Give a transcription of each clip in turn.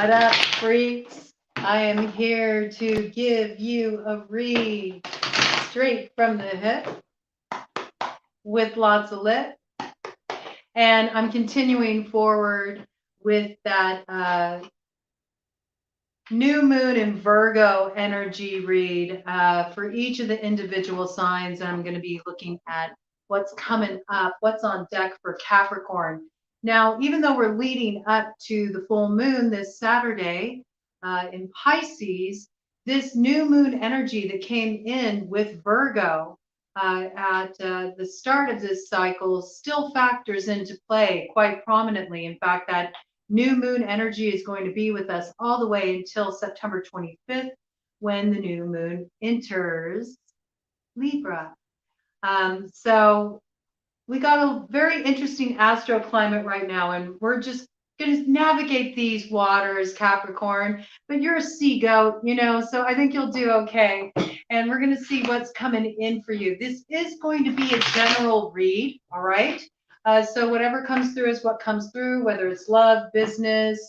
What up, freaks? I am here to give you a read straight from the hip with lots of lip. And I'm continuing forward with that new moon in Virgo energy read for each of the individual signs. And I'm going to be looking at what's coming up, what's on deck for Capricorn. Now, even though we're leading up to the full moon this Saturday in Pisces, this new moon energy that came in with Virgo at the start of this cycle still factors into play quite prominently. In fact, that new moon energy is going to be with us all the way until September 25th, when the new moon enters Libra. So we got a very interesting astroclimate right now, and we're just going to navigate these waters, Capricorn. But you're a sea goat, you know, so I think you'll do okay. And we're going to see what's coming in for you. This is going to be a general read, all right? So whatever comes through is what comes through, whether it's love, business,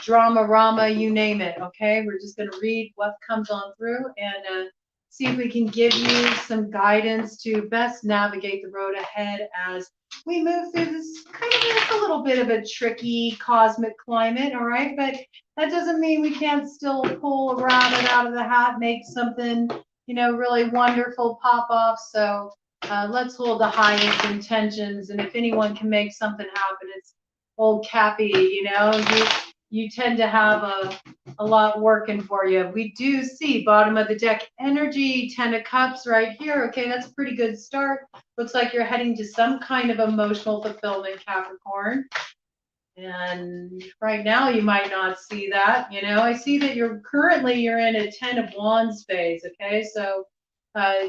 drama, rama, you name it, okay? We're just going to read what comes on through and see if we can give you some guidance to best navigate the road ahead as we move through this kind of a little bit of a tricky cosmic climate, all right? But that doesn't mean we can't still pull a rabbit out of the hat, make something, you know, really wonderful pop off. So let's hold the highest intentions. And if anyone can make something happen, it's old Cappy, you know, you tend to have a lot working for you. We do see bottom of the deck energy, 10 of cups right here. Okay, that's a pretty good start. Looks like you're heading to some kind of emotional fulfillment, Capricorn. And right now you might not see that. You know, I see that you're in a 10 of wands phase. Okay, so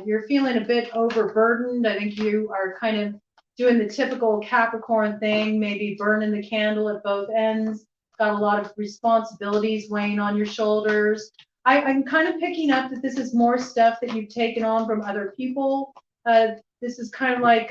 you're feeling a bit overburdened. I think you are kind of doing the typical Capricorn thing, maybe burning the candle at both ends. Got a lot of responsibilities weighing on your shoulders. I'm kind of picking up that this is more stuff that you've taken on from other people. This is kind of like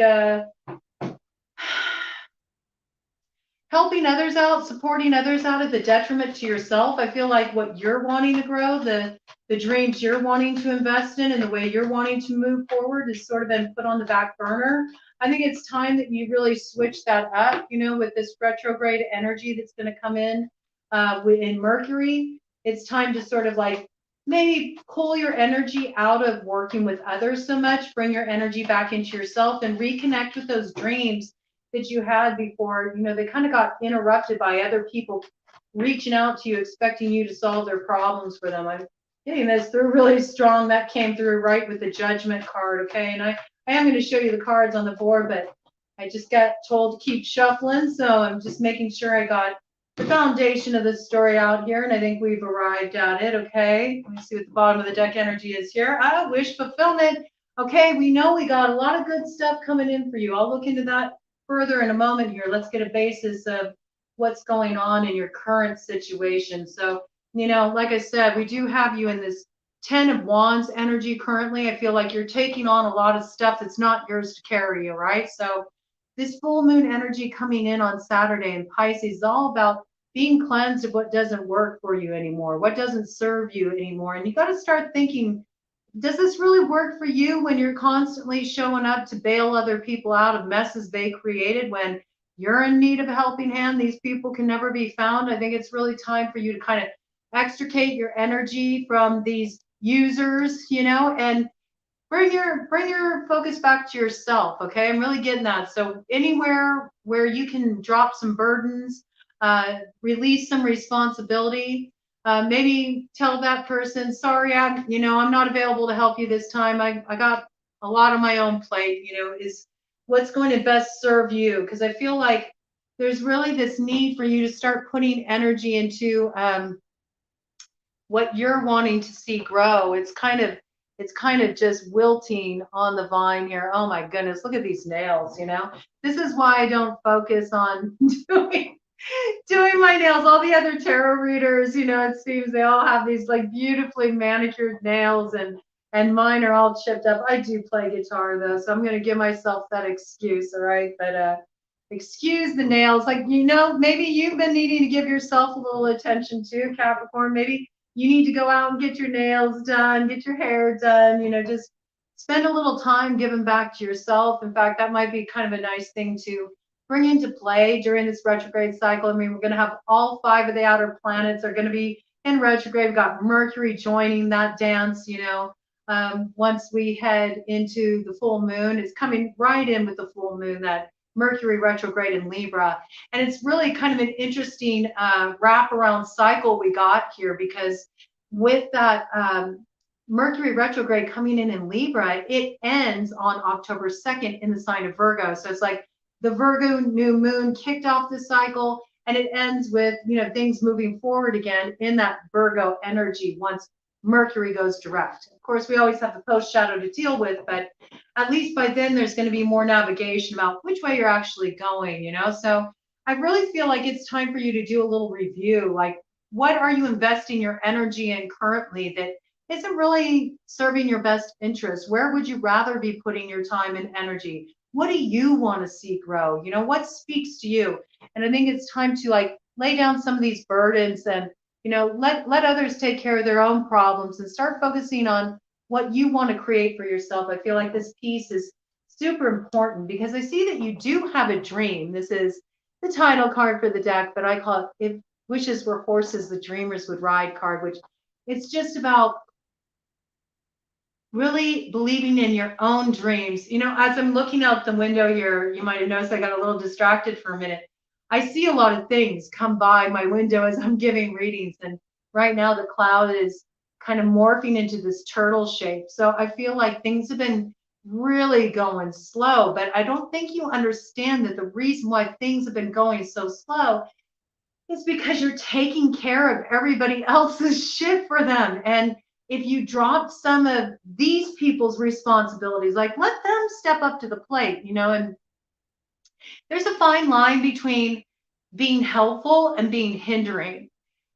helping others out, supporting others out at the detriment to yourself. I feel like what you're wanting to grow, the dreams you're wanting to invest in and the way you're wanting to move forward has sort of been put on the back burner. I think it's time that you really switch that up, you know, with this retrograde energy that's going to come in Mercury. It's time to sort of like maybe pull your energy out of working with others so much, bring your energy back into yourself and reconnect with those dreams that you had before. You know, they kind of got interrupted by other people reaching out to you, expecting you to solve their problems for them. I'm getting this through really strong. That came through right with the Judgment card, okay? And I am going to show you the cards on the board, but I just got told to keep shuffling, so I'm just making sure I got the foundation of the story out here, and I think we've arrived at it, okay? Let me see what the bottom of the deck energy is here. Wish fulfillment. Okay, we know we got a lot of good stuff coming in for you. I'll look into that further in a moment here. Let's get a basis of what's going on in your current situation. So, you know, like I said, we do have you in this 10 of wands energy currently. I feel like you're taking on a lot of stuff that's not yours to carry, all right? So this full moon energy coming in on Saturday in Pisces is all about being cleansed of what doesn't work for you anymore, what doesn't serve you anymore. And you got to start thinking, does this really work for you when you're constantly showing up to bail other people out of messes they created when you're in need of a helping hand? These people can never be found. I think it's really time for you to kind of extricate your energy from these users, you know, and bring your focus back to yourself. Okay, I'm really getting that. So anywhere where you can drop some burdens, release some responsibility, maybe tell that person, sorry, I'm not available to help you this time. I got a lot on my own plate, you know, is what's going to best serve you. Because I feel like there's really this need for you to start putting energy into what you're wanting to see grow. It's kind of just wilting on the vine here. Oh my goodness, look at these nails, you know. This is why I don't focus on doing my nails. All the other tarot readers, you know, it seems they all have these like beautifully manicured nails, and mine are all chipped up. I do play guitar though, so I'm going to give myself that excuse, all right? But excuse the nails. Like, maybe you've been needing to give yourself a little attention too, Capricorn. Maybe you need to go out and get your nails done, get your hair done, just spend a little time giving back to yourself. In fact, that might be kind of a nice thing to bring into play during this retrograde cycle. I mean, we're going to have all 5 of the outer planets are going to be in retrograde. We've got Mercury joining that dance, once we head into the full moon. It's coming right in with the full moon, that Mercury retrograde in Libra. And it's really kind of an interesting wraparound cycle we got here, because with that Mercury retrograde coming in Libra, it ends on October 2nd in the sign of Virgo. So it's like the Virgo new moon kicked off the cycle, and it ends with, things moving forward again in that Virgo energy once Mercury goes direct. Of course, we always have the post shadow to deal with, but at least by then there's going to be more navigation about which way you're actually going, So I really feel like it's time for you to do a little review. Like, what are you investing your energy in currently that isn't really serving your best interest? Where would you rather be putting your time and energy? What do you want to see grow? What speaks to you? And I think it's time to lay down some of these burdens and let others take care of their own problems and start focusing on what you want to create for yourself. I feel like this piece is super important because I see that you do have a dream. This is the title card for the deck, but I call it "If Wishes Were Horses, the Dreamers Would Ride" card, which it's just about really believing in your own dreams. As I'm looking out the window here, you might have noticed I got a little distracted for a minute. I see a lot of things come by my window as I'm giving readings. And right now the cloud is kind of morphing into this turtle shape. So I feel like things have been really going slow, but I don't think you understand that the reason why things have been going so slow is because you're taking care of everybody else's shit for them. And if you drop some of these people's responsibilities, like let them step up to the plate, and there's a fine line between being helpful and being hindering.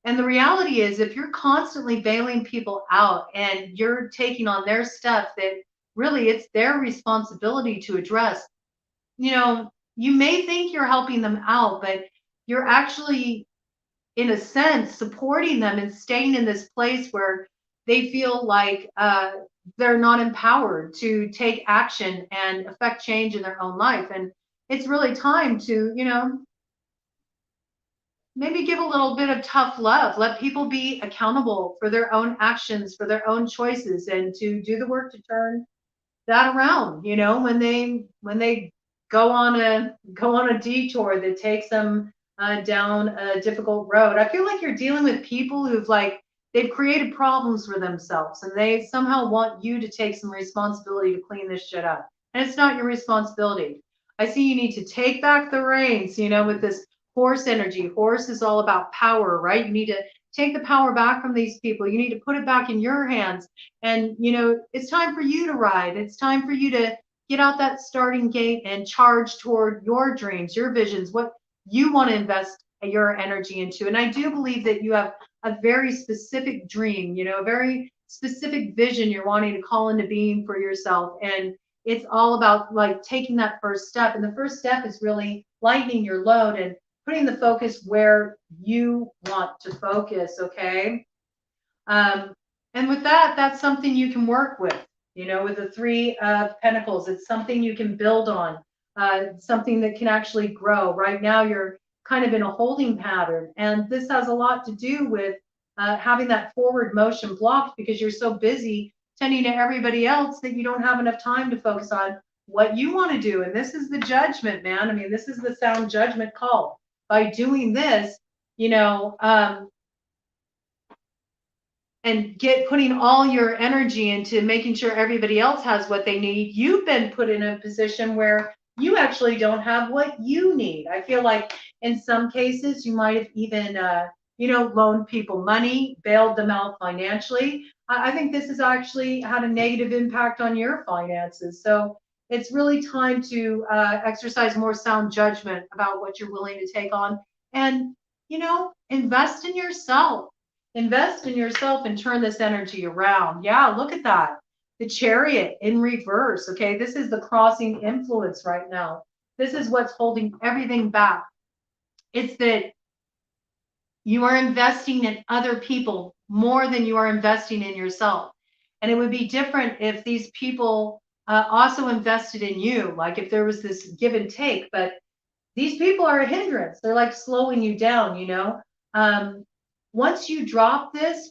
And the reality is, if you're constantly bailing people out and you're taking on their stuff that really it's their responsibility to address, you may think you're helping them out, but you're actually, in a sense, supporting them and staying in this place where they feel like they're not empowered to take action and affect change in their own life. And it's really time to, maybe give a little bit of tough love. Let people be accountable for their own actions, for their own choices, and to do the work to turn that around. When they go on a detour that takes them down a difficult road. I feel like you're dealing with people who've they've created problems for themselves, and they somehow want you to take some responsibility to clean this shit up. And it's not your responsibility. I see you need to take back the reins, with this horse energy. Horse is all about power, right? You need to take the power back from these people. You need to put it back in your hands. And, it's time for you to ride. It's time for you to get out that starting gate and charge toward your dreams, your visions, what you want to invest your energy into. And I do believe that you have a very specific dream, a very specific vision you're wanting to call into being for yourself. And it's all about taking that first step. And the first step is really lightening your load and putting the focus where you want to focus. Okay. And with that, that's something you can work with, with the 3 of Pentacles. It's something you can build on, something that can actually grow. Right now, you're kind of in a holding pattern. And this has a lot to do with having that forward motion blocked because you're so busy tending to everybody else that you don't have enough time to focus on what you want to do. And this is the judgment, man. I mean, this is the sound judgment call. By doing this, and putting all your energy into making sure everybody else has what they need, you've been put in a position where you actually don't have what you need. I feel like in some cases you might have even, loaned people money, bailed them out financially. I think this has actually had a negative impact on your finances. So it's really time to exercise more sound judgment about what you're willing to take on and, invest in yourself. Invest in yourself and turn this energy around. Yeah, look at that. The Chariot in reverse. Okay, this is the crossing influence right now. This is what's holding everything back. It's that you are investing in other people more than you are investing in yourself. And it would be different if these people also invested in you, like if there was this give and take. But these people are a hindrance. They're like slowing you down, you know. Once you drop this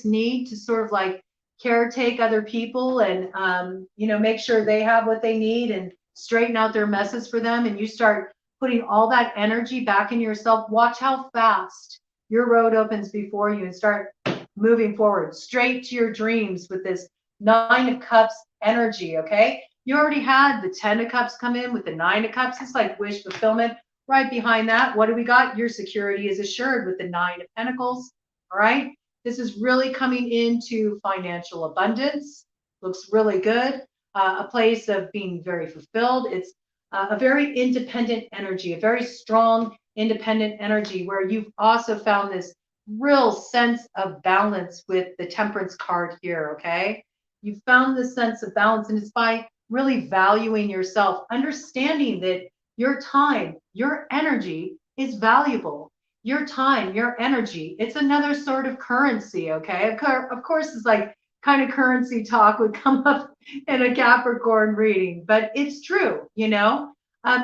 need to sort of like caretake other people and, you know, make sure they have what they need and straighten out their messes for them, and you start putting all that energy back into yourself, watch how fast your road opens before you and start moving forward straight to your dreams with this 9 of Cups energy, okay? You already had the 10 of Cups come in with the 9 of Cups. It's like wish fulfillment. Right behind that, what do we got? Your security is assured with the 9 of Pentacles, all right? This is really coming into financial abundance. Looks really good. A place of being very fulfilled. It's a very independent energy, a very strong independent energy where you've also found this real sense of balance with the Temperance card here, okay? You found this sense of balance, and it's by really valuing yourself, understanding that your time, your energy is valuable. Your time, your energy, it's another sort of currency, okay? Of course, it's like kind of currency talk would come up in a Capricorn reading, but it's true, you know?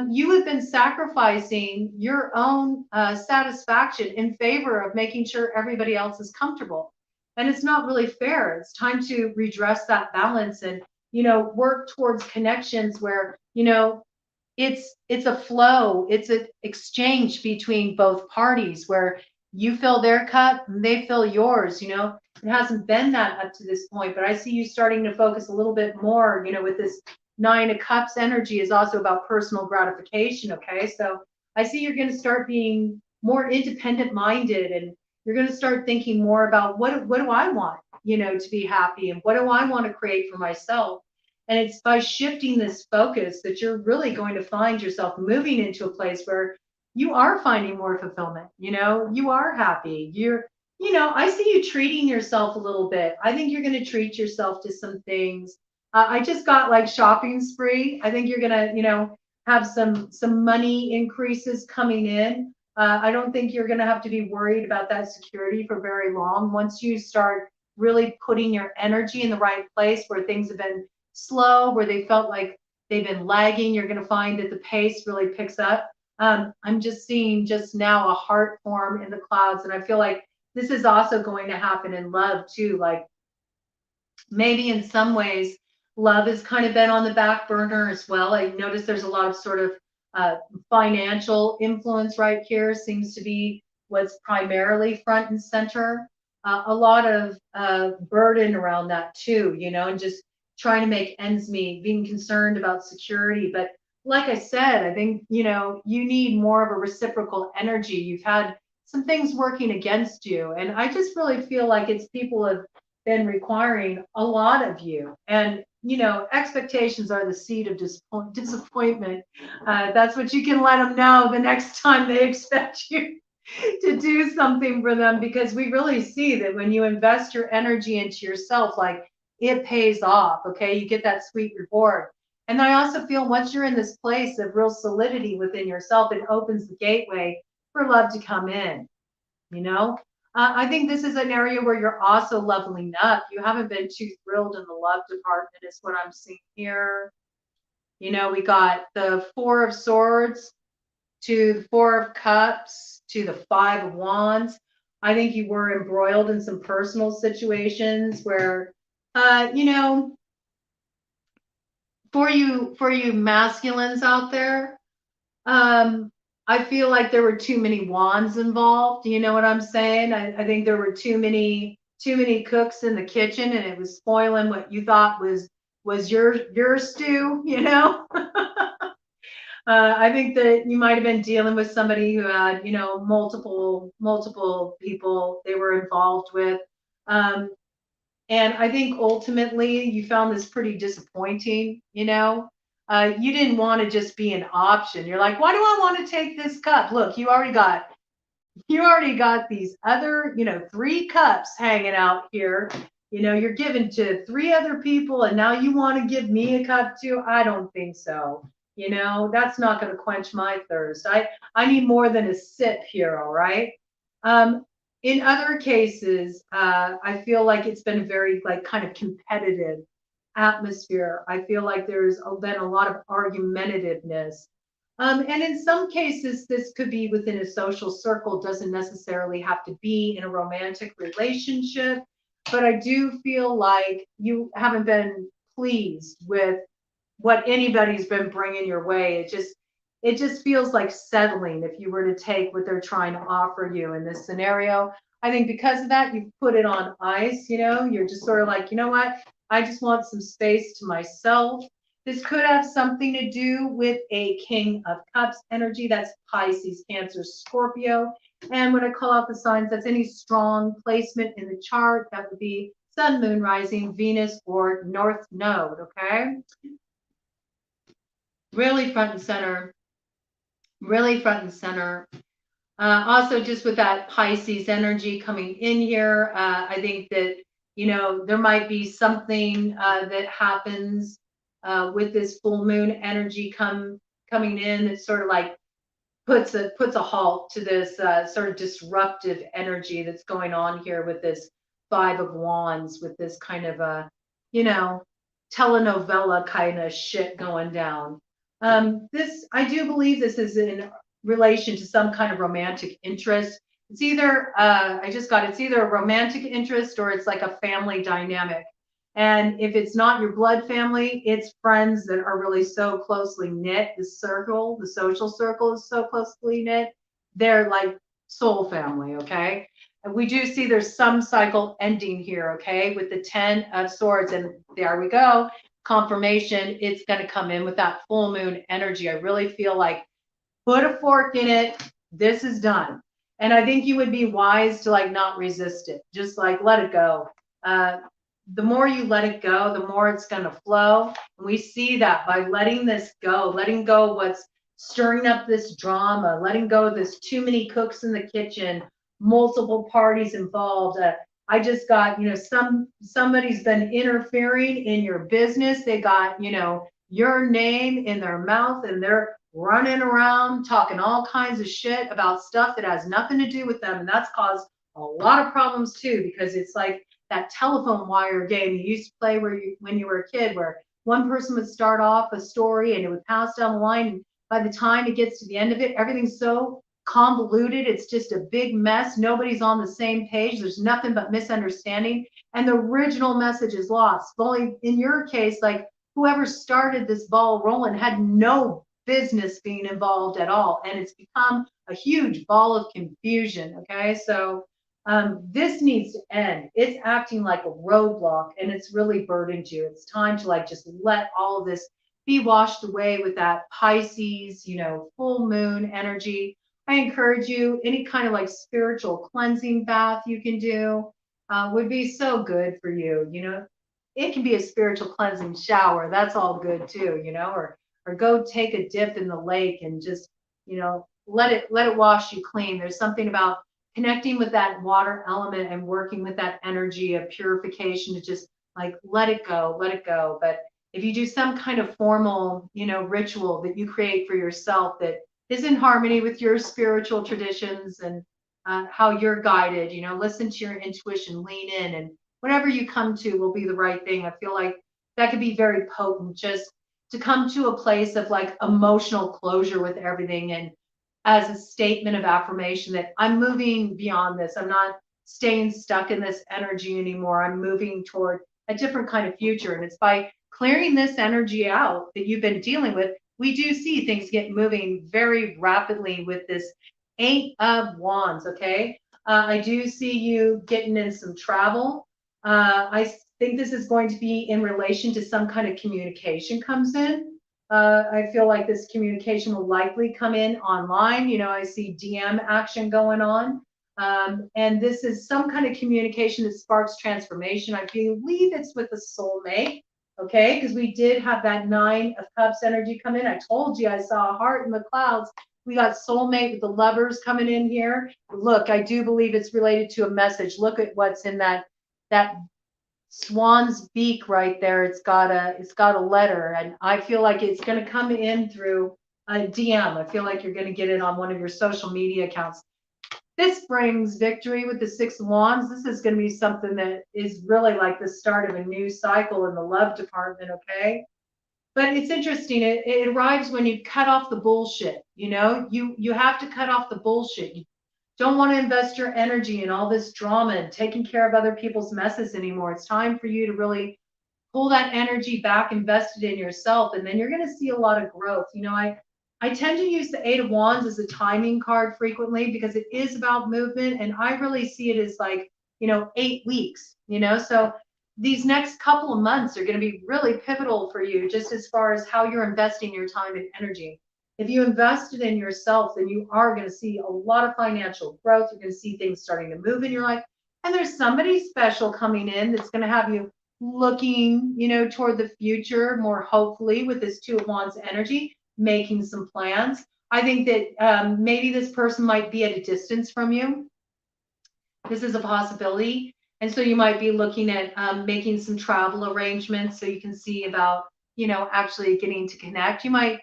You have been sacrificing your own satisfaction in favor of making sure everybody else is comfortable. And it's not really fair. It's time to redress that balance and, you know, work towards connections where, you know, it's a flow, it's an exchange between both parties where you fill their cup and they fill yours. You know, it hasn't been that up to this point, but I see you starting to focus a little bit more, you know, with this 9 of Cups energy is also about personal gratification. Okay, so I see you're going to start being more independent minded, and you're going to start thinking more about what do I want, you know, to be happy, and what do I want to create for myself. And it's by shifting this focus that you're really going to find yourself moving into a place where you are finding more fulfillment. You know, you are happy. You know, I see you treating yourself a little bit. I think you're going to treat yourself to some things. I just got like shopping spree. I think you're going to, you know, have some money increases coming in. I don't think you're going to have to be worried about that security for very long. Once you start really putting your energy in the right place where things have been slow, where they felt like they've been lagging, you're going to find that the pace really picks up. I'm just seeing just now a heart form in the clouds, and I feel like this is also going to happen in love too. Like maybe in some ways, love has kind of been on the back burner as well. I notice there's a lot of sort of financial influence right here, seems to be what's primarily front and center. A lot of burden around that too, you know, and just trying to make ends meet, being concerned about security. But like I said, I think, you know, you need more of a reciprocal energy. You've had some things working against you. And I just really feel like it's people have been requiring a lot of you. And, you know, expectations are the seed of disappointment. That's what you can let them know the next time they expect you to do something for them, because we really see that when you invest your energy into yourself, like it pays off. Okay, you get that sweet reward. And I also feel once you're in this place of real solidity within yourself, it opens the gateway for love to come in. You know, I think this is an area where you're also leveling up. You haven't been too thrilled in the love department, is what I'm seeing here. You know, we got the 4 of Swords to the 4 of Cups to the 5 of Wands. I think you were embroiled in some personal situations where, you know, for you masculines out there, I feel like there were too many wands involved. You know what I'm saying? I think there were too many cooks in the kitchen, and it was spoiling what you thought was your stew. You know. I think that you might have been dealing with somebody who had, you know, multiple people they were involved with. And I think ultimately you found this pretty disappointing, you know. You didn't want to just be an option. You're like, why do I want to take this cup? Look, you already got these other, you know, 3 cups hanging out here. You know, you're giving to 3 other people, and now you want to give me a cup too? I don't think so. You know, that's not going to quench my thirst. I need more than a sip here, all right? Um, in other cases, I feel like it's been a very like kind of competitive atmosphere. I feel like there's been a lot of argumentativeness. And in some cases, this could be within a social circle, doesn't necessarily have to be in a romantic relationship. But I do feel like you haven't been pleased with what anybody's been bringing your way. It just feels like settling if you were to take what they're trying to offer you in this scenario. I think because of that, you've put it on ice. You know, you're just sort of like, you know what? I just want some space to myself. This could have something to do with a King of Cups energy. That's Pisces, Cancer, Scorpio. And when I call out the signs, that's any strong placement in the chart. That would be Sun, Moon, Rising, Venus, or North Node. Okay. Really front and center. Really front and center. Also, just with that Pisces energy coming in here, I think that, you know, there might be something that happens with this full moon energy coming in that sort of like puts a halt to this sort of disruptive energy that's going on here with this Five of Wands, with this kind of you know, telenovela kind of shit going down. This, I do believe this is in relation to some kind of romantic interest. It's either, it's either a romantic interest or it's like a family dynamic. And if it's not your blood family, it's friends that are really so closely knit. The circle, the social circle is so closely knit. They're like soul family, okay? And we do see there's some cycle ending here, okay, with the 10 of Swords. And there we go. Confirmation, it's going to come in with that full moon energy. I really feel like put a fork in it. This is done. And I think you would be wise to like not resist it. Just like let it go. The more you let it go, the more it's going to flow. And we see that by letting this go, letting go what's stirring up this drama, letting go of this too many cooks in the kitchen, multiple parties involved. I just got, you know, somebody's been interfering in your business. They got, you know, your name in their mouth and they're running around talking all kinds of shit about stuff that has nothing to do with them. And that's caused a lot of problems too, because it's like that telephone wire game you used to play when you were a kid, where one person would start off a story and it would pass down the line. And by the time it gets to the end of it, everything's so convoluted. It's just a big mess. Nobody's on the same page. There's nothing but misunderstanding. And the original message is lost. Only in your case, like whoever started this ball rolling had no business being involved at all. And it's become a huge ball of confusion. Okay. So this needs to end. It's acting like a roadblock and it's really burdened you. It's time to like just let all of this be washed away with that Pisces, you know, full moon energy. I encourage you, any kind of like spiritual cleansing bath you can do would be so good for you. You know, it can be a spiritual cleansing shower. That's all good too, you know, or go take a dip in the lake and just, you know, let it wash you clean. There's something about connecting with that water element and working with that energy of purification to just like let it go, let it go. But if you do some kind of formal, you know, ritual that you create for yourself that is in harmony with your spiritual traditions and how you're guided, you know, listen to your intuition, lean in, and whatever you come to will be the right thing. I feel like that could be very potent, just to come to a place of like emotional closure with everything, and as a statement of affirmation that I'm moving beyond this. I'm not staying stuck in this energy anymore. I'm moving toward a different kind of future. And it's by clearing this energy out that you've been dealing with, we do see things get moving very rapidly with this Eight of Wands. Okay. I do see you getting in some travel. I think this is going to be in relation to some kind of communication comes in. I feel like this communication will likely come in online. You know, I see DM action going on. And this is some kind of communication that sparks transformation. I believe it's with a soulmate, okay? Because we did have that Nine of Cups energy come in. I told you I saw a heart in the clouds. We got soulmate with the Lovers coming in here. Look, I do believe it's related to a message. Look at what's in that swan's beak right there. It's got a letter, and I feel like it's going to come in through a DM. I feel like you're going to get it on one of your social media accounts. This brings victory with the Six of Wands. This is going to be something that is really like the start of a new cycle in the love department, okay? But it's interesting. It arrives when you cut off the bullshit. You have to cut off the bullshit. You don't want to invest your energy in all this drama and taking care of other people's messes anymore. It's time for you to really pull that energy back, invest it in yourself, and then you're going to see a lot of growth. I tend to use the Eight of Wands as a timing card frequently because it is about movement, and I really see it as like 8 weeks. So these next couple of months are going to be really pivotal for you, just as far as how you're investing your time and energy. If you invest it in yourself, then you are going to see a lot of financial growth. You're going to see things starting to move in your life. And there's somebody special coming in that's going to have you looking, toward the future more hopefully with this Two of Wands energy, making some plans. I think that maybe this person might be at a distance from you. This is a possibility. And so you might be looking at making some travel arrangements so you can see about, actually getting to connect. You might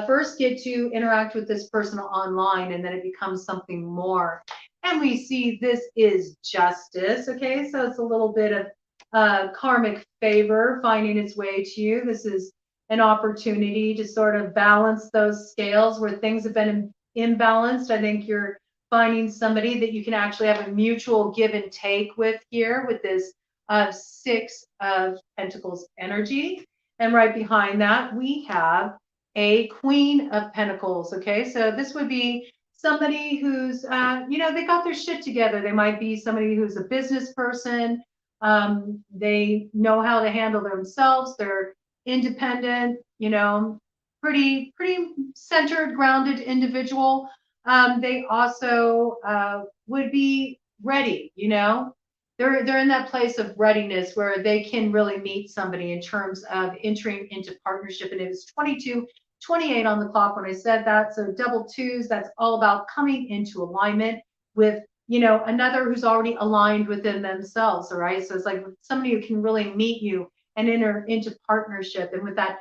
first get to interact with this person online, and then it becomes something more. And we see this is justice. Okay, so it's a little bit of karmic favor finding its way to you. This is an opportunity to sort of balance those scales where things have been imbalanced. I think you're finding somebody that you can actually have a mutual give and take with here with this Six of Pentacles energy. And right behind that, we have a Queen of Pentacles. Okay, so this would be somebody who's, they got their shit together. They might be somebody who's a business person. They know how to handle themselves. They're independent, pretty centered, grounded individual. They also would be ready, they're in that place of readiness where they can really meet somebody in terms of entering into partnership. And it was 22:28 on the clock when I said that. So double twos, that's all about coming into alignment with, another who's already aligned within themselves. All right. So it's like somebody who can really meet you and enter into partnership. And with that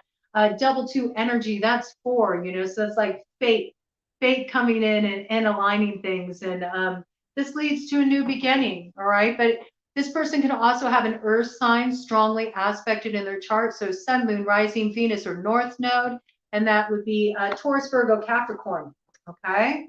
double two energy, that's four, so it's like fate coming in and aligning things. And this leads to a new beginning. All right. But this person can also have an earth sign strongly aspected in their chart. So sun, moon, rising, Venus, or north node. And that would be Taurus, Virgo, Capricorn. Okay.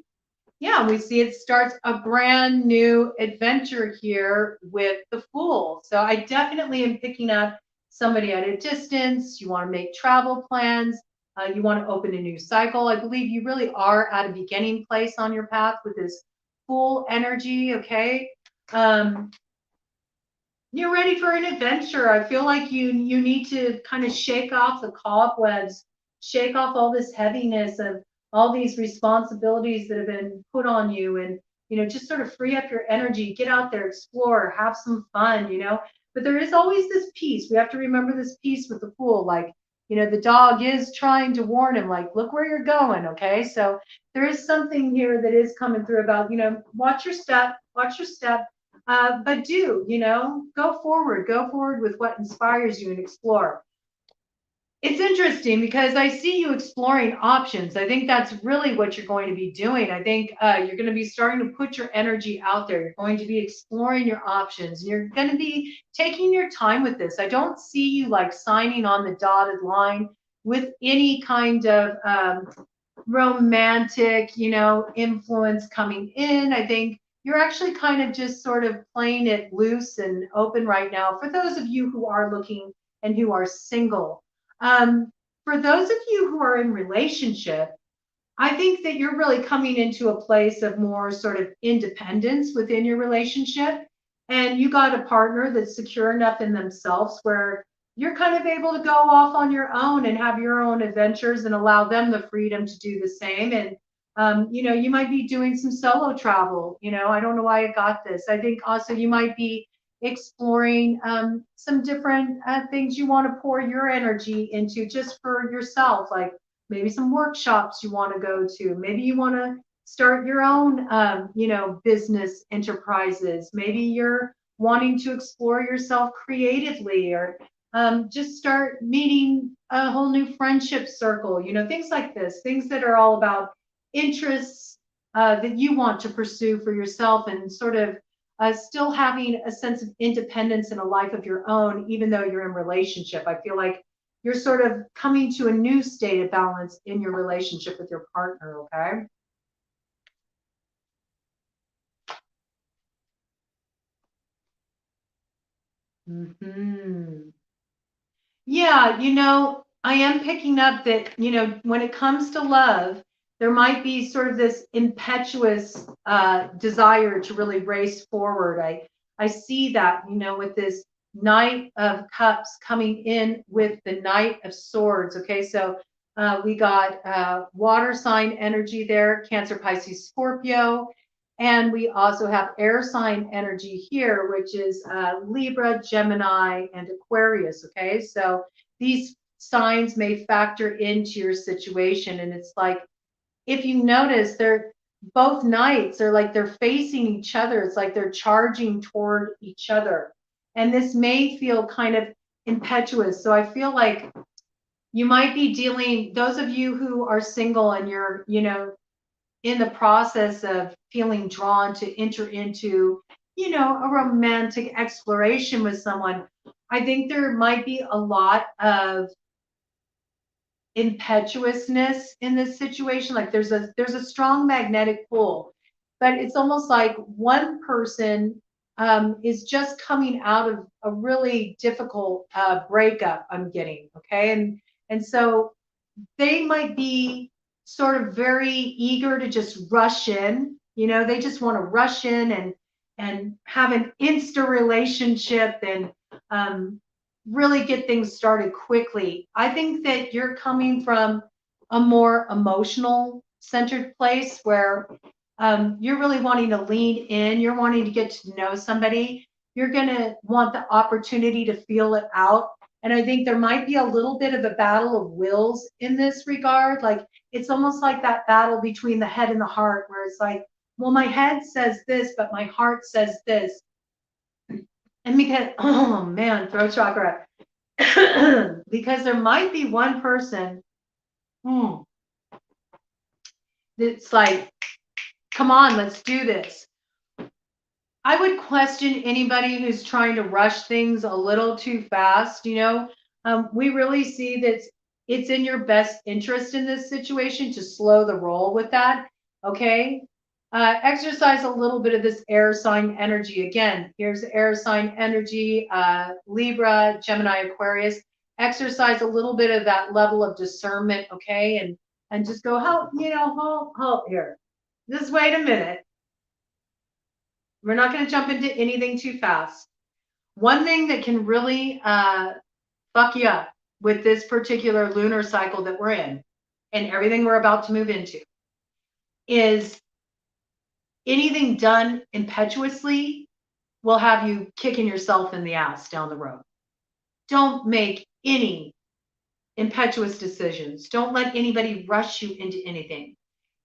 Yeah, we see it starts a brand new adventure here with the Fool. So I definitely am picking up somebody at a distance. You want to make travel plans. You want to open a new cycle. I believe you really are at a beginning place on your path with this Fool energy. Okay. You're ready for an adventure. I feel like you need to kind of shake off the cobwebs, shake off all this heaviness of all these responsibilities that have been put on you, and just sort of free up your energy, get out there, explore, have some fun. But there is always this piece. We have to remember this piece with the Fool. Like, the dog is trying to warn him, like, look where you're going. Okay, so there is something here that is coming through about, watch your step, but go forward with what inspires you and explore. It's interesting because I see you exploring options. I think that's really what you're going to be doing. I think you're going to be starting to put your energy out there. You're going to be exploring your options. You're going to be taking your time with this. I don't see you like signing on the dotted line with any kind of romantic, influence coming in. I think you're actually kind of just sort of playing it loose and open right now. For those of you who are looking and who are single, for those of you who are in relationship, I think that you're really coming into a place of more sort of independence within your relationship. And you got a partner that's secure enough in themselves where you're kind of able to go off on your own and have your own adventures and allow them the freedom to do the same. And, you might be doing some solo travel. I don't know why I got this. I think also you might be exploring some different things you want to pour your energy into just for yourself, like maybe some workshops you want to go to. Maybe you want to start your own, business enterprises. Maybe you're wanting to explore yourself creatively, or just start meeting a whole new friendship circle, things like this, things that are all about interests that you want to pursue for yourself, and sort of still having a sense of independence and a life of your own, even though you're in relationship. I feel like you're sort of coming to a new state of balance in your relationship with your partner, okay? Hmm. Yeah, I am picking up that, when it comes to love, there might be sort of this impetuous desire to really race forward. I see that, with this Knight of Cups coming in with the Knight of Swords. Okay, so we got water sign energy there, Cancer, Pisces, Scorpio. And we also have air sign energy here, which is Libra, Gemini, and Aquarius. Okay, so these signs may factor into your situation. And it's like, if you notice, they're both knights are like they're facing each other. It's like they're charging toward each other. And this may feel kind of impetuous. So I feel like you might be dealing, those of you who are single and you're, in the process of feeling drawn to enter into, a romantic exploration with someone, I think there might be a lot of impetuousness in this situation. Like there's a strong magnetic pull, but it's almost like one person is just coming out of a really difficult breakup, I'm getting. Okay, and so they might be sort of very eager to just rush in. They just want to rush in and have an insta relationship, and really get things started quickly. I think that you're coming from a more emotional centered place where you're really wanting to lean in. You're wanting to get to know somebody. You're going to want the opportunity to feel it out. And I think there might be a little bit of a battle of wills in this regard. Like it's almost like that battle between the head and the heart, where it's like, well, my head says this, but my heart says this. And because, oh man, throat chakra, because there might be one person that's like, come on, let's do this. I would question anybody who's trying to rush things a little too fast. We really see that it's in your best interest in this situation to slow the roll with that. Okay. Exercise a little bit of this air sign energy. Again, here's air sign energy, Libra, Gemini, Aquarius. Exercise a little bit of that level of discernment. Okay. And just go, hold here. Just wait a minute. We're not going to jump into anything too fast. One thing that can really fuck you up with this particular lunar cycle that we're in, and everything we're about to move into, is anything done impetuously will have you kicking yourself in the ass down the road. Don't make any impetuous decisions. Don't let anybody rush you into anything.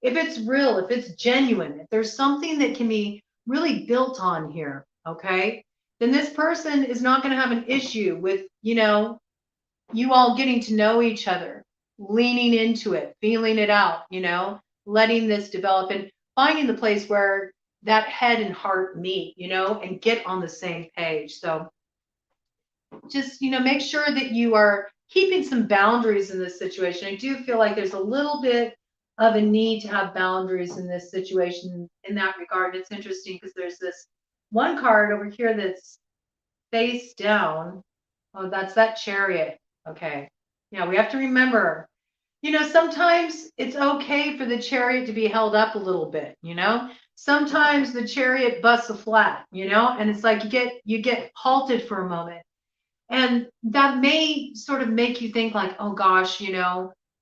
If it's real, if it's genuine, if there's something that can be really built on here, okay, then this person is not going to have an issue with, you all getting to know each other, leaning into it, feeling it out, letting this develop and finding the place where that head and heart meet, and get on the same page. So just, make sure that you are keeping some boundaries in this situation. I do feel like there's a little bit of a need to have boundaries in this situation in that regard. It's interesting because there's this one card over here that's face down. Oh, that's that Chariot. Okay. Yeah, we have to remember, sometimes it's okay for the Chariot to be held up a little bit, Sometimes the Chariot busts a flat, and it's like you get halted for a moment. And that may sort of make you think like, oh gosh,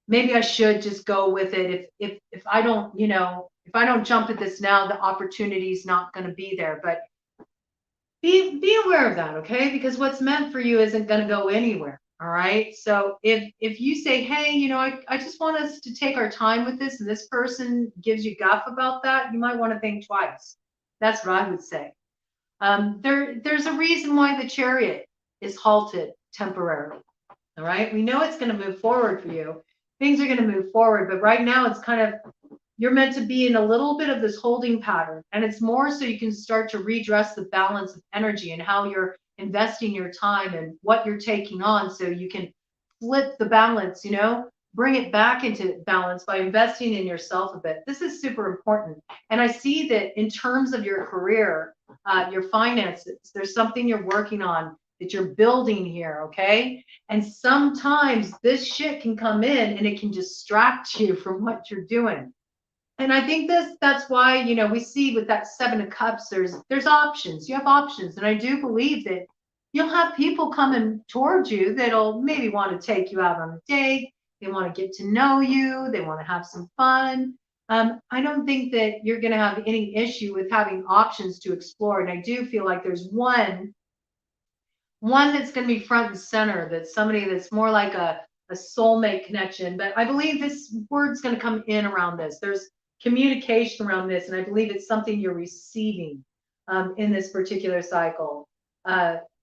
maybe I should just go with it. If I don't, if I don't jump at this now, the opportunity is not going to be there. But be aware of that, okay? Because what's meant for you isn't going to go anywhere. All right. So if you say, hey, I just want us to take our time with this, and this person gives you guff about that, you might want to think twice. That's what I would say. There's a reason why the Chariot is halted temporarily. All right. We know it's going to move forward for you. Things are going to move forward, but right now it's kind of, you're meant to be in a little bit of this holding pattern. And it's more so you can start to redress the balance of energy and how you're investing your time and what you're taking on, so you can flip the balance, bring it back into balance by investing in yourself a bit. This is super important. And I see that in terms of your career, your finances, there's something you're working on that you're building here, okay? And sometimes this shit can come in and it can distract you from what you're doing. And I think that's why, we see with that 7 of Cups, there's options. You have options. And I do believe that you'll have people coming towards you that'll maybe want to take you out on a date. They want to get to know you. They want to have some fun. I don't think that you're going to have any issue with having options to explore. And I do feel like there's one that's going to be front and center, that's somebody that's more like a soulmate connection. But I believe this word's going to come in around this. There's communication around this, and I believe it's something you're receiving in this particular cycle.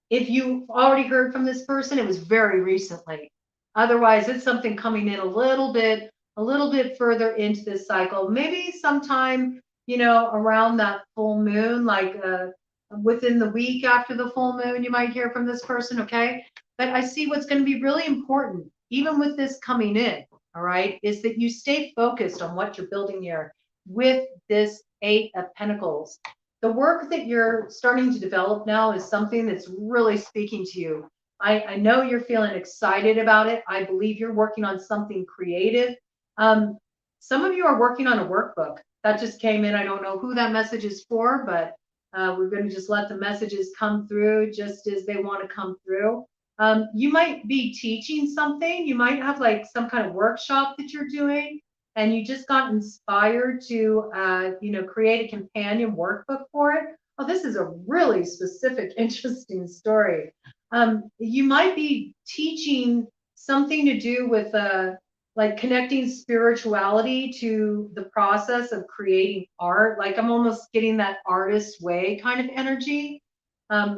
If you've already heard from this person, it was very recently. Otherwise, it's something coming in a little bit further into this cycle. Maybe sometime, around that full moon, like within the week after the full moon, you might hear from this person, okay? But I see what's going to be really important, even with this coming in, all right, is that you stay focused on what you're building here with this 8 of Pentacles. The work that you're starting to develop now is something that's really speaking to you. I know you're feeling excited about it. I believe you're working on something creative. Some of you are working on a workbook. That just came in. I don't know who that message is for, but we're going to just let the messages come through just as they want to come through. You might be teaching something. You might have like some kind of workshop that you're doing, and you just got inspired to, create a companion workbook for it. Oh, this is a really specific, interesting story. You might be teaching something to do with like connecting spirituality to the process of creating art. Like I'm almost getting that artist way kind of energy,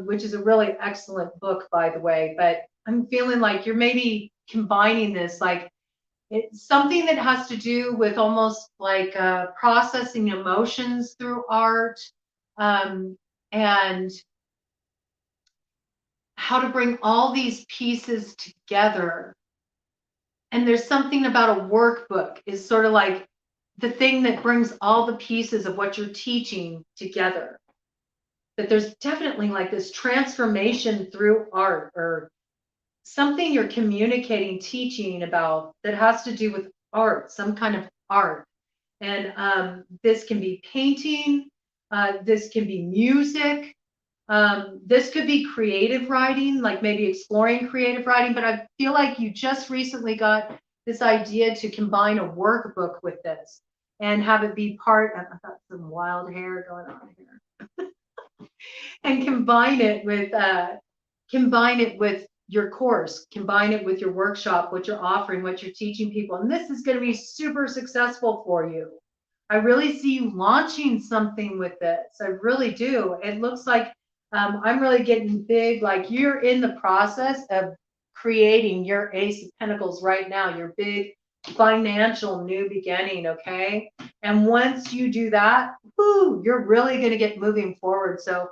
which is a really excellent book, by the way. But I'm feeling like you're maybe combining this, like it's something that has to do with almost like processing emotions through art, and how to bring all these pieces together. And there's something about a workbook is sort of like the thing that brings all the pieces of what you're teaching together. That there's definitely like this transformation through art, or something you're communicating, teaching about that has to do with art, some kind of art. And this can be painting, this can be music, this could be creative writing, like maybe exploring creative writing. But I feel like you just recently got this idea to combine a workbook with this and have it be part of, I've got some wild hair going on here. And combine it with your course, combine it with your workshop, what you're offering, what you're teaching people. And this is going to be super successful for you. I really see you launching something with this. I really do. It looks like I'm really getting big, like you're in the process of creating your Ace of Pentacles right now, your big financial new beginning, okay? And once you do that, whoo, you're really going to get moving forward. So,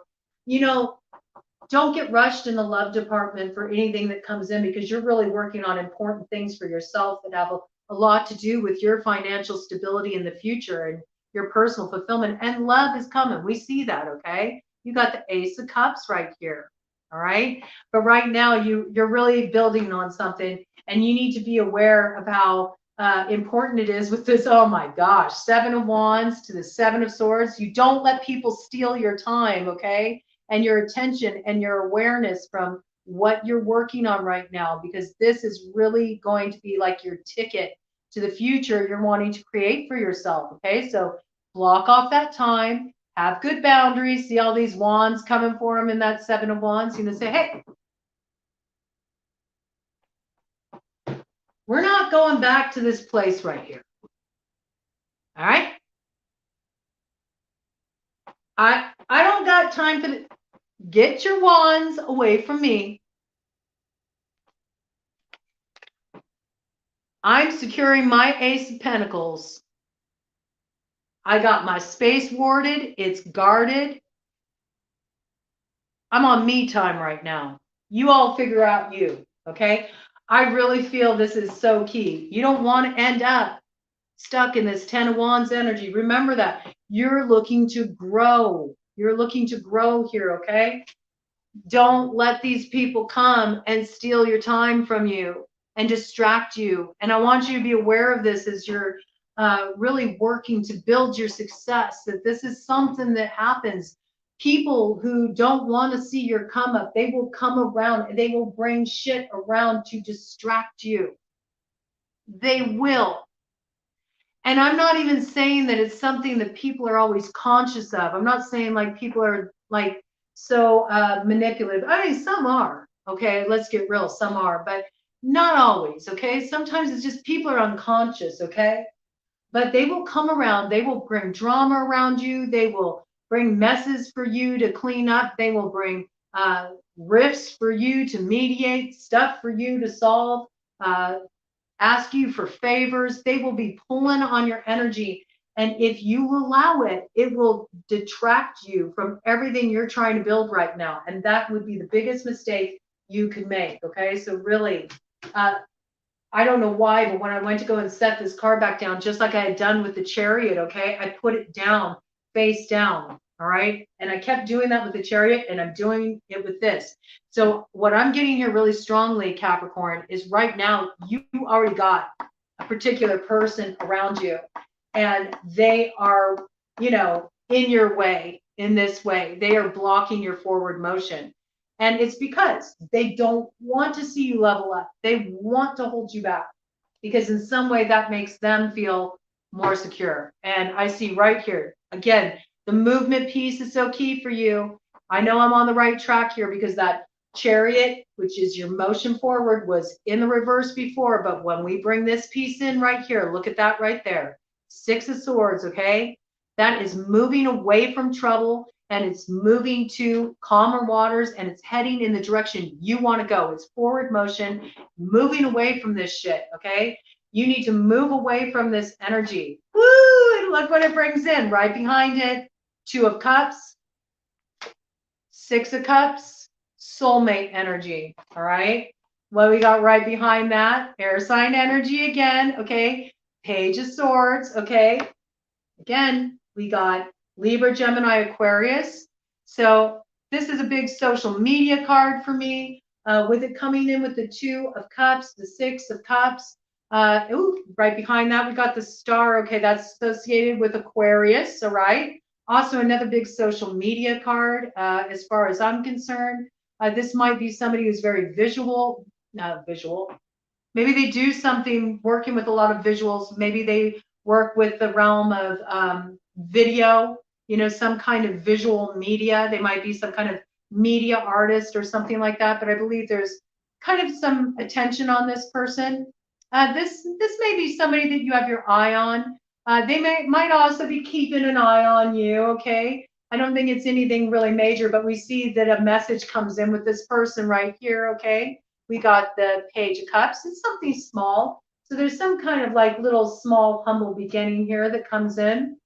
don't get rushed in the love department for anything that comes in, because you're really working on important things for yourself that have a lot to do with your financial stability in the future and your personal fulfillment. And love is coming. We see that, okay? You got the Ace of Cups right here, all right? But right now, you're really building on something, and you need to be aware of how important it is with this, oh my gosh, 7 of Wands to the 7 of Swords. You don't let people steal your time, okay? And your attention and your awareness from what you're working on right now, because this is really going to be like your ticket to the future you're wanting to create for yourself, okay? So block off that time, have good boundaries. See all these wands coming for them in that 7 of Wands. Say, hey, we're not going back to this place right here. All right? I don't got time for Get your wands away from me. I'm securing my Ace of Pentacles. I got my space warded. It's guarded. I'm on me time right now. You all figure out you, okay? I really feel this is so key. You don't want to end up stuck in this 10 of Wands energy. Remember that. You're looking to grow. You're looking to grow here, okay? Don't let these people come and steal your time from you and distract you. And I want you to be aware of this as you're really working to build your success, that this is something that happens. People who don't want to see your come up, they will come around and they will bring shit around to distract you. They will. And I'm not even saying that it's something that people are always conscious of. I'm not saying like people are like so manipulative. I mean, some are, okay? Let's get real. Some are, but not always, okay? Sometimes it's just people are unconscious, okay? But they will come around. They will bring drama around you. They will bring messes for you to clean up. They will bring rifts for you to mediate, stuff for you to solve. Ask you for favors. They will be pulling on your energy. And if you allow it, it will detract you from everything you're trying to build right now. And that would be the biggest mistake you could make. Okay. So really, I don't know why, but when I went to go and set this card back down, just like I had done with the Chariot, okay, I put it down, face down. All right. And I kept doing that with the Chariot, and I'm doing it with this. So what I'm getting here really strongly, Capricorn, is right now you already got a particular person around you, and they are, in your way, in this way. They are blocking your forward motion. And it's because they don't want to see you level up. They want to hold you back because in some way that makes them feel more secure. And I see right here, again, the movement piece is so key for you. I know I'm on the right track here because that Chariot, which is your motion forward, was in the reverse before. But when we bring this piece in right here, look at that right there. 6 of Swords, okay? That is moving away from trouble, and it's moving to calmer waters, and it's heading in the direction you want to go. It's forward motion, moving away from this shit, okay? You need to move away from this energy. Woo! And look what it brings in right behind it. 2 of Cups, 6 of Cups, soulmate energy, all right? What we got right behind that? Air sign energy again, okay? Page of Swords, okay? Again, we got Libra, Gemini, Aquarius. So this is a big social media card for me. With it coming in with the 2 of Cups, the 6 of Cups. Right behind that, we got the Star. Okay, that's associated with Aquarius, all right? Also another big social media card as far as I'm concerned. This might be somebody who's very visual. Maybe they do something working with a lot of visuals. Maybe they work with the realm of video, some kind of visual media. They might be some kind of media artist or something like that. But I believe there's kind of some attention on this person. This may be somebody that you have your eye on. They might also be keeping an eye on you. Okay. I don't think it's anything really major, but we see that a message comes in with this person right here. Okay. We got the Page of Cups. It's something small. So there's some kind of like little small humble beginning here that comes in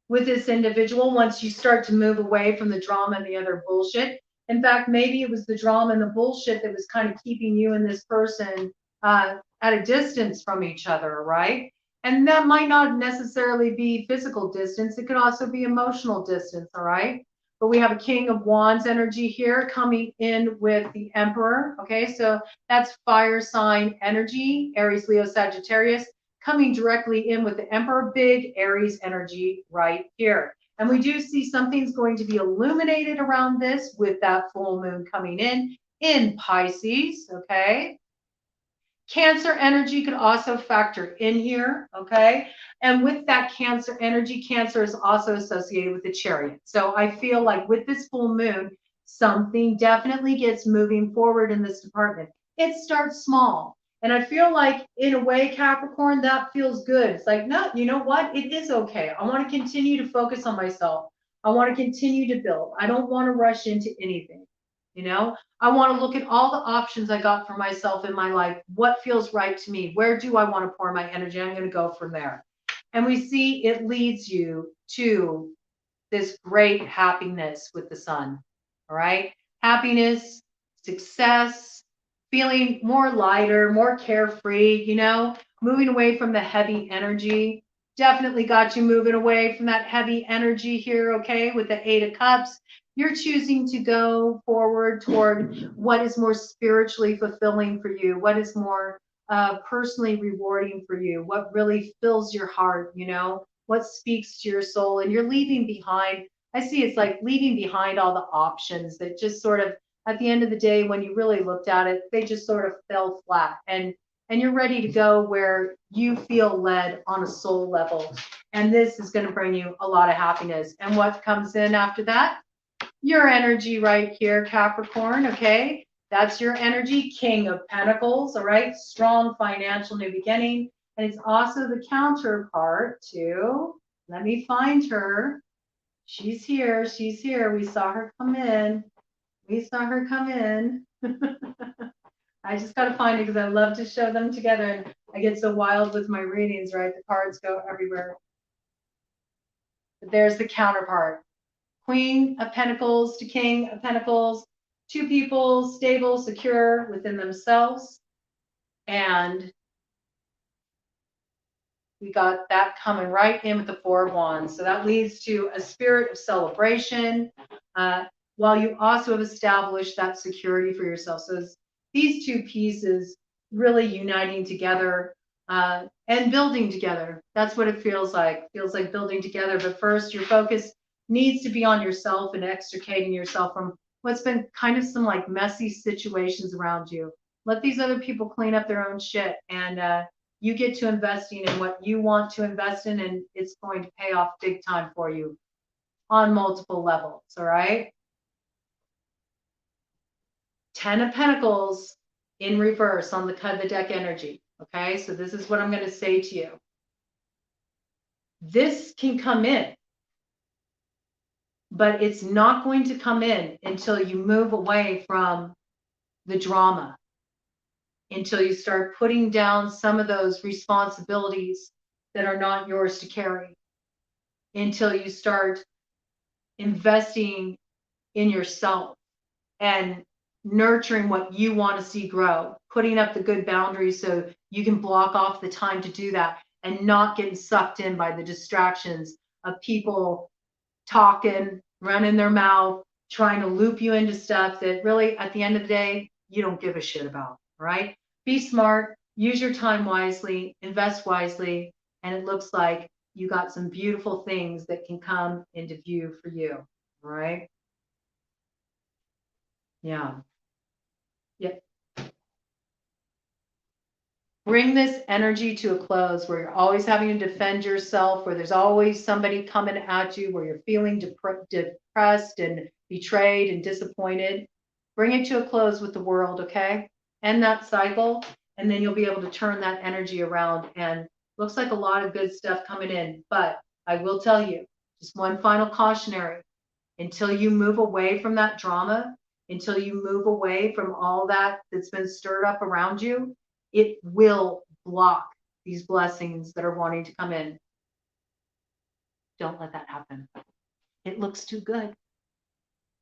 with this individual once you start to move away from the drama and the other bullshit. In fact, maybe it was the drama and the bullshit that was kind of keeping you and this person at a distance from each other, right? And that might not necessarily be physical distance. It could also be emotional distance, all right? But we have a King of Wands energy here coming in with the Emperor, okay? So that's fire sign energy, Aries, Leo, Sagittarius, coming directly in with the Emperor, big Aries energy right here. And we do see something's going to be illuminated around this with that full moon coming in Pisces, okay? Cancer energy could also factor in here, okay? And with that Cancer energy, Cancer is also associated with the Chariot. So I feel like with this full moon, something definitely gets moving forward in this department. It starts small. And I feel like, in a way, Capricorn, that feels good. It's like, no, you know what? It is okay. I want to continue to focus on myself. I want to continue to build. I don't want to rush into anything. You know, I want to look at all the options I got for myself in my life. What feels right to me? Where do I want to pour my energy? I'm going to go from there. And we see it leads you to this great happiness with the sun. All right. Happiness, success, feeling more lighter, more carefree, you know, moving away from the heavy energy. Definitely got you moving away from that heavy energy here, okay, with the Eight of Cups. You're choosing to go forward toward what is more spiritually fulfilling for you, what is more personally rewarding for you, what really fills your heart, you know, what speaks to your soul. And you're leaving behind, I see it's like leaving behind all the options that just sort of, at the end of the day, when you really looked at it, they just sort of fell flat. And you're ready to go where you feel led on a soul level. And this is going to bring you a lot of happiness. And what comes in after that? Your energy right here, Capricorn, okay? That's your energy, King of Pentacles, all right? Strong financial new beginning. And it's also the counterpart to, let me find her. She's here. She's here. We saw her come in. We saw her come in. I just got to find it because I love to show them together. And I get so wild with my readings, right? The cards go everywhere. But there's the counterpart. Queen of Pentacles to King of Pentacles. Two people, stable, secure within themselves. And we got that coming right in with the Four of Wands. So that leads to a spirit of celebration, while you also have established that security for yourself. So these two pieces really uniting together and building together. That's what it feels like. It feels like building together. But first, your focus needs to be on yourself and extricating yourself from what's been kind of some like messy situations around you. Let these other people clean up their own shit, and you get to investing in what you want to invest in, and it's going to pay off big time for you on multiple levels. All right. 10 of Pentacles in reverse on the cut of the deck energy. Okay, so this is what I'm going to say to you. This can come in, but it's not going to come in until you move away from the drama, until you start putting down some of those responsibilities that are not yours to carry, until you start investing in yourself and nurturing what you want to see grow, putting up the good boundaries so you can block off the time to do that and not getting sucked in by the distractions of people talking, running their mouth, trying to loop you into stuff that really, at the end of the day, you don't give a shit about, right? Be smart, use your time wisely, invest wisely, and it looks like you got some beautiful things that can come into view for you, right? Yeah. Yep. Bring this energy to a close where you're always having to defend yourself, where there's always somebody coming at you, where you're feeling depressed and betrayed and disappointed. Bring it to a close with the world, okay? End that cycle, and then you'll be able to turn that energy around. And looks like a lot of good stuff coming in. But I will tell you, just one final cautionary. Until you move away from that drama, until you move away from all that that's been stirred up around you, it will block these blessings that are wanting to come in. Don't let that happen. It looks too good.